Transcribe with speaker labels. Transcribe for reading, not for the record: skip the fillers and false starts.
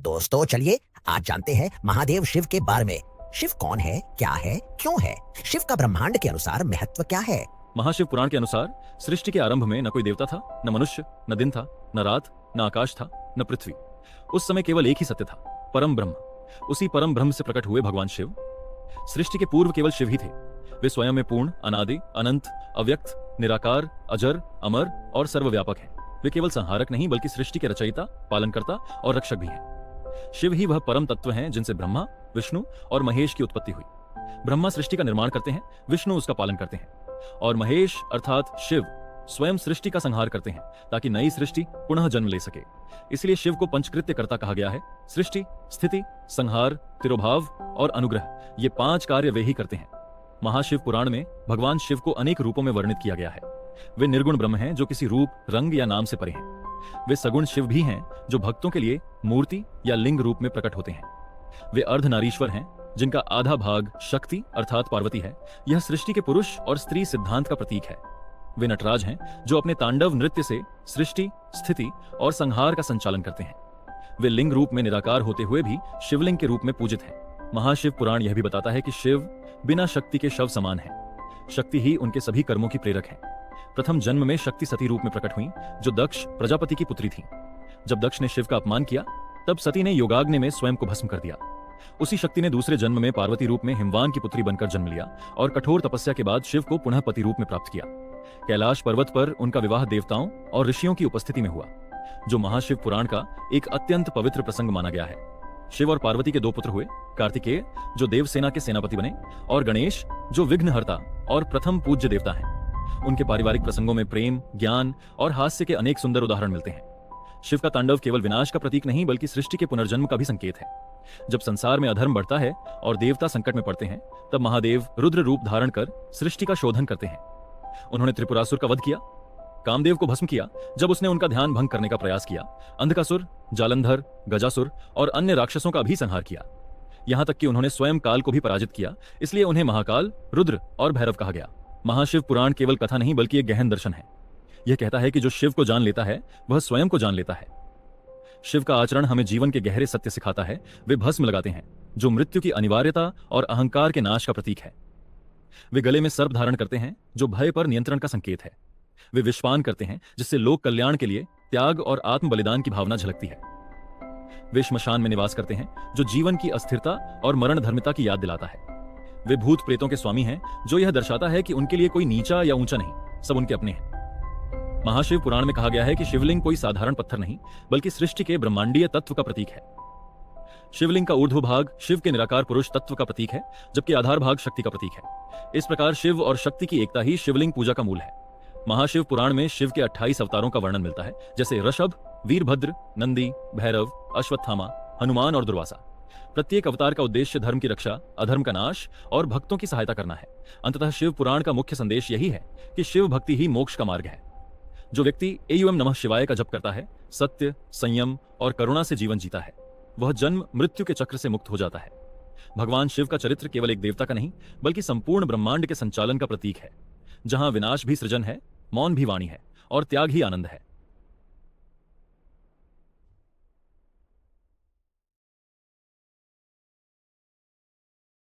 Speaker 1: दोस्तों चलिए आज जानते हैं महादेव शिव के बारे में। शिव कौन है, क्या है, क्यों है? शिव का ब्रह्मांड के अनुसार महत्व क्या है?
Speaker 2: महाशिव पुराण के अनुसार सृष्टि के आरंभ में न कोई देवता था, न मनुष्य, न दिन था, न रात, न आकाश था, न पृथ्वी। उस समय केवल एक ही सत्य था, परम ब्रह्म। उसी परम ब्रह्म से प्रकट हुए भगवान शिव। सृष्टि के पूर्व केवल शिव ही थे। वे स्वयं में पूर्ण, अनादि, अनंत, अव्यक्त, निराकार, अजर, अमर और सर्वव्यापक हैं। वे केवल संहारक नहीं बल्कि सृष्टि के रचयिता, पालनकर्ता और रक्षक भी हैं। शिव ही वह परम तत्व हैं जिनसे ब्रह्मा, विष्णु और महेश की उत्पत्ति हुई। ब्रह्मा सृष्टि का निर्माण करते हैं, विष्णु उसका पालन करते हैं और महेश अर्थात शिव स्वयं सृष्टि का संहार करते हैं ताकि नई सृष्टि पुनः जन्म ले सके। इसलिए शिव को पंचकृत्य कर्ता कहा गया है। सृष्टि, स्थिति, संहार, तिरोभाव और अनुग्रह, ये 5 कार्य वे ही करते हैं। महाशिव पुराण में भगवान शिव को अनेक रूपों में वर्णित किया गया है। वे निर्गुण ब्रह्म हैं जो किसी रूप, रंग या नाम से परे हैं। वे सगुण शिव भी हैं जो भक्तों के लिए मूर्ति या लिंग रूप में प्रकट होते हैं। वे अर्धनारीश्वर हैं जिनका आधा भाग शक्ति अर्थात पार्वती है। यह सृष्टि के पुरुष और स्त्री सिद्धांत का प्रतीक है। वे नटराज हैं जो अपने तांडव नृत्य से सृष्टि, स्थिति और संहार का संचालन करते हैं। वे लिंग रूप में निराकार होते हुए भी शिवलिंग के रूप में पूजित हैं। महाशिव पुराण यह भी बताता है कि शिव बिना शक्ति के शव समान है। शक्ति ही उनके सभी कर्मों की प्रेरक है। प्रथम जन्म में शक्ति सती रूप में प्रकट हुई जो दक्ष प्रजापति की पुत्री थी। जब दक्ष ने शिव का अपमान किया तब सती ने योगाग्नि में स्वयं को भस्म कर दिया। उसी शक्ति ने दूसरे जन्म में पार्वती रूप में हिमवान की पुत्री बनकर जन्म लिया और कठोर तपस्या के बाद शिव को पुनः पति रूप में प्राप्त किया। कैलाश पर्वत पर उनका विवाह देवताओं और ऋषियों की उपस्थिति में हुआ, जो महाशिव पुराण का एक अत्यंत पवित्र प्रसंग माना गया है। शिव और पार्वती के 2 पुत्र हुए, कार्तिकेय जो देवसेना के सेनापति बने और गणेश जो विघ्नहर्ता और प्रथम पूज्य देवता हैं। उनके पारिवारिक प्रसंगों में प्रेम, ज्ञान और हास्य के अनेक सुंदर उदाहरण मिलते हैं। शिव का तांडव केवल विनाश का प्रतीक नहीं बल्कि सृष्टि के पुनर्जन्म का भी संकेत है। जब संसार में अधर्म बढ़ता है और देवता संकट में पड़ते हैं तब महादेव रुद्र रूप धारण कर सृष्टि का शोधन करते हैं। उन्होंने त्रिपुरासुर का वध किया, कामदेव को भस्म किया जब उसने उनका ध्यान भंग करने का प्रयास किया, अंधकासुर, जालंधर, गजासुर और अन्य राक्षसों का भी संहार किया। यहां तक कि उन्होंने स्वयं काल को भी पराजित किया। इसलिए उन्हें महाकाल, रुद्र और भैरव कहा गया। महाशिव पुराण केवल कथा नहीं बल्कि एक गहन दर्शन है। यह कहता है कि जो शिव को जान लेता है वह स्वयं को जान लेता है। शिव का आचरण हमें जीवन के गहरे सत्य सिखाता है। वे भस्म लगाते हैं जो मृत्यु की अनिवार्यता और अहंकार के नाश का प्रतीक है। वे गले में सर्प धारण करते हैं जो भय पर नियंत्रण का संकेत है। वे विषपान करते हैं जिससे लोक कल्याण के लिए त्याग और आत्म बलिदान की भावना झलकती है। वे श्मशान में निवास करते हैं जो जीवन की अस्थिरता और मरण धर्मिता की याद दिलाता है। वे भूत प्रेतों के स्वामी हैं जो यह दर्शाता है कि उनके लिए कोई नीचा या ऊंचा नहीं, सब उनके अपने हैं। महाशिव पुराण में कहा गया है कि शिवलिंग कोई साधारण पत्थर नहीं बल्कि सृष्टि के ब्रह्मांडीय तत्व का प्रतीक है। शिवलिंग का ऊर्ध्व भाग शिव के निराकार पुरुष तत्व का प्रतीक है जबकि आधार भाग शक्ति का प्रतीक है। इस प्रकार शिव और शक्ति की एकता ही शिवलिंग पूजा का मूल है। महाशिव पुराण में शिव के 28 अवतारों का वर्णन मिलता है, जैसे ऋषभ, वीरभद्र, नंदी, भैरव, अश्वत्थामा, हनुमान और दुर्वासा। प्रत्येक अवतार का उद्देश्य धर्म की रक्षा, अधर्म का नाश और भक्तों की सहायता करना है। अंततः शिव पुराण का मुख्य संदेश यही है कि शिव भक्ति ही मोक्ष का मार्ग है। जो व्यक्ति एयम नमः शिवाय का जप करता है, सत्य, संयम और करुणा से जीवन जीता है, वह जन्म मृत्यु के चक्र से मुक्त हो जाता है। भगवान शिव का चरित्र केवल एक देवता का नहीं बल्कि संपूर्ण ब्रह्मांड के संचालन का प्रतीक है। जहां विनाश भी सृजन है, मौन भी वाणी है और त्याग ही आनंद है।